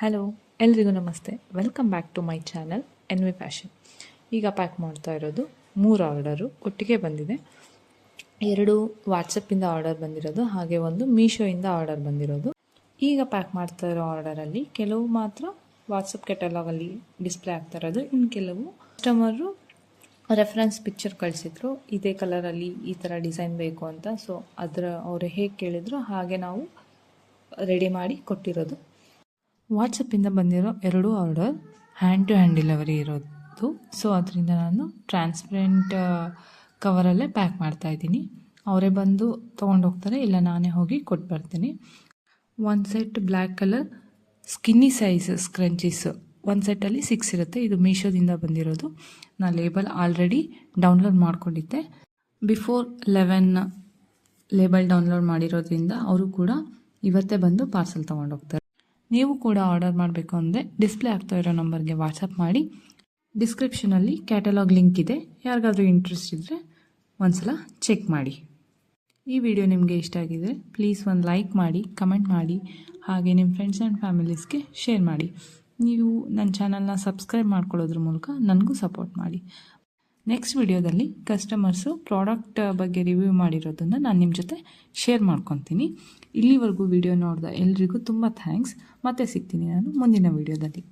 Hello, ಎಲ್ರಿಗೂ ನಮಸ್ತೆ. Welcome back to my channel NV fashion. ಈಗ ಪ್ಯಾಕ್ ಮಾಡ್ತಾ ಇರೋದು 3 ಆರ್ಡರು ಒಟ್ಟಿಗೆ ಬಂದಿದೆ. 2 ವಾಟ್ಸಪ್ಪಿಂದ ಆರ್ಡರ್ ಬಂದಿರೋದು, ಹಾಗೆ ಒಂದು ಮೀಶೋಯಿಂದ ಆರ್ಡರ್ ಬಂದಿರೋದು. ಈಗ ಪ್ಯಾಕ್ ಮಾಡ್ತಾ ಇರೋ ಆರ್ಡರಲ್ಲಿ ಕೆಲವು ಮಾತ್ರ ವಾಟ್ಸಪ್ ಕೆಟಲಾಗಲ್ಲಿ ಡಿಸ್ಪ್ಲೇ ಆಗ್ತಾ ಇರೋದು, ಇನ್ನು ಕೆಲವು ಕಸ್ಟಮರು ರೆಫರೆನ್ಸ್ ಪಿಕ್ಚರ್ ಕಳಿಸಿದ್ರು, ಇದೇ ಕಲರಲ್ಲಿ ಈ ಥರ ಡಿಸೈನ್ ಬೇಕು ಅಂತ. ಸೊ ಅವರು ಹೇಗೆ ಕೇಳಿದ್ರು ಹಾಗೆ ನಾವು ರೆಡಿ ಮಾಡಿ ಕೊಟ್ಟಿರೋದು. ವಾಟ್ಸಪ್ಪಿಂದ ಬಂದಿರೋ 2 order hand to hand delivery ಇರೋದು. ಸೊ ಅದರಿಂದ ನಾನು ಟ್ರಾನ್ಸ್ಪರೆಂಟ್ ಕವರಲ್ಲೇ ಪ್ಯಾಕ್ ಮಾಡ್ತಾಯಿದ್ದೀನಿ. ಅವರೇ ಬಂದು ತೊಗೊಂಡೋಗ್ತಾರೆ, ಇಲ್ಲ ನಾನೇ ಹೋಗಿ ಕೊಟ್ಟು ಬರ್ತೀನಿ. ಒಂದು set black colour skinny size ಸ್ಕ್ರಂಚೀಸ್ ಒಂದು ಸೆಟ್ಟಲ್ಲಿ 6 ಇರುತ್ತೆ. ಇದು ಮೀಶೋದಿಂದ ಬಂದಿರೋದು. ನಾನು ಲೇಬಲ್ ಆಲ್ರೆಡಿ ಡೌನ್ಲೋಡ್ ಮಾಡ್ಕೊಂಡಿದ್ದೆ. ಬಿಫೋರ್ 11 ಲೇಬಲ್ ಡೌನ್ಲೋಡ್ ಮಾಡಿರೋದ್ರಿಂದ ಅವರು ಕೂಡ ಇವತ್ತೇ ಬಂದು ಪಾರ್ಸಲ್ ತೊಗೊಂಡೋಗ್ತಾರೆ. ನೀವು ಕೂಡ ಆರ್ಡರ್ ಮಾಡಬೇಕು ಅಂದರೆ ಡಿಸ್ಪ್ಲೇ ಆಗ್ತಾ ಇರೋ ನಂಬರ್ಗೆ ವಾಟ್ಸಪ್ ಮಾಡಿ. ಡಿಸ್ಕ್ರಿಪ್ಷನಲ್ಲಿ ಕ್ಯಾಟಲಾಗ್ ಲಿಂಕ್ ಇದೆ, ಯಾರಿಗಾದ್ರೂ ಇಂಟ್ರೆಸ್ಟ್ ಇದ್ದರೆ ಒಂದ್ಸಲ ಚೆಕ್ ಮಾಡಿ. ಈ ವಿಡಿಯೋ ನಿಮಗೆ ಇಷ್ಟ ಆಗಿದರೆ ಪ್ಲೀಸ್ ಒಂದು ಲೈಕ್ ಮಾಡಿ, ಕಮೆಂಟ್ ಮಾಡಿ, ಹಾಗೆ ನಿಮ್ಮ ಫ್ರೆಂಡ್ಸ್ ಆ್ಯಂಡ್ ಫ್ಯಾಮಿಲೀಸ್ಗೆ ಶೇರ್ ಮಾಡಿ. ನೀವು ನನ್ನ ಚಾನಲ್ನ ಸಬ್ಸ್ಕ್ರೈಬ್ ಮಾಡ್ಕೊಳ್ಳೋದ್ರ ಮೂಲಕ ನನಗೂ ಸಪೋರ್ಟ್ ಮಾಡಿ. ನೆಕ್ಸ್ಟ್ ವಿಡಿಯೋದಲ್ಲಿ ಕಸ್ಟಮರ್ಸು ಪ್ರಾಡಕ್ಟ್ ಬಗ್ಗೆ ರಿವ್ಯೂ ಮಾಡಿರೋದನ್ನು ನಾನು ನಿಮ್ಮ ಜೊತೆ ಶೇರ್ ಮಾಡ್ಕೊತೀನಿ. ಇಲ್ಲಿವರೆಗೂ ವಿಡಿಯೋ ನೋಡಿದ ಎಲ್ರಿಗೂ ತುಂಬ ಥ್ಯಾಂಕ್ಸ್. ಮತ್ತೆ ಸಿಗ್ತೀನಿ ನಾನು ಮುಂದಿನ ವಿಡಿಯೋದಲ್ಲಿ.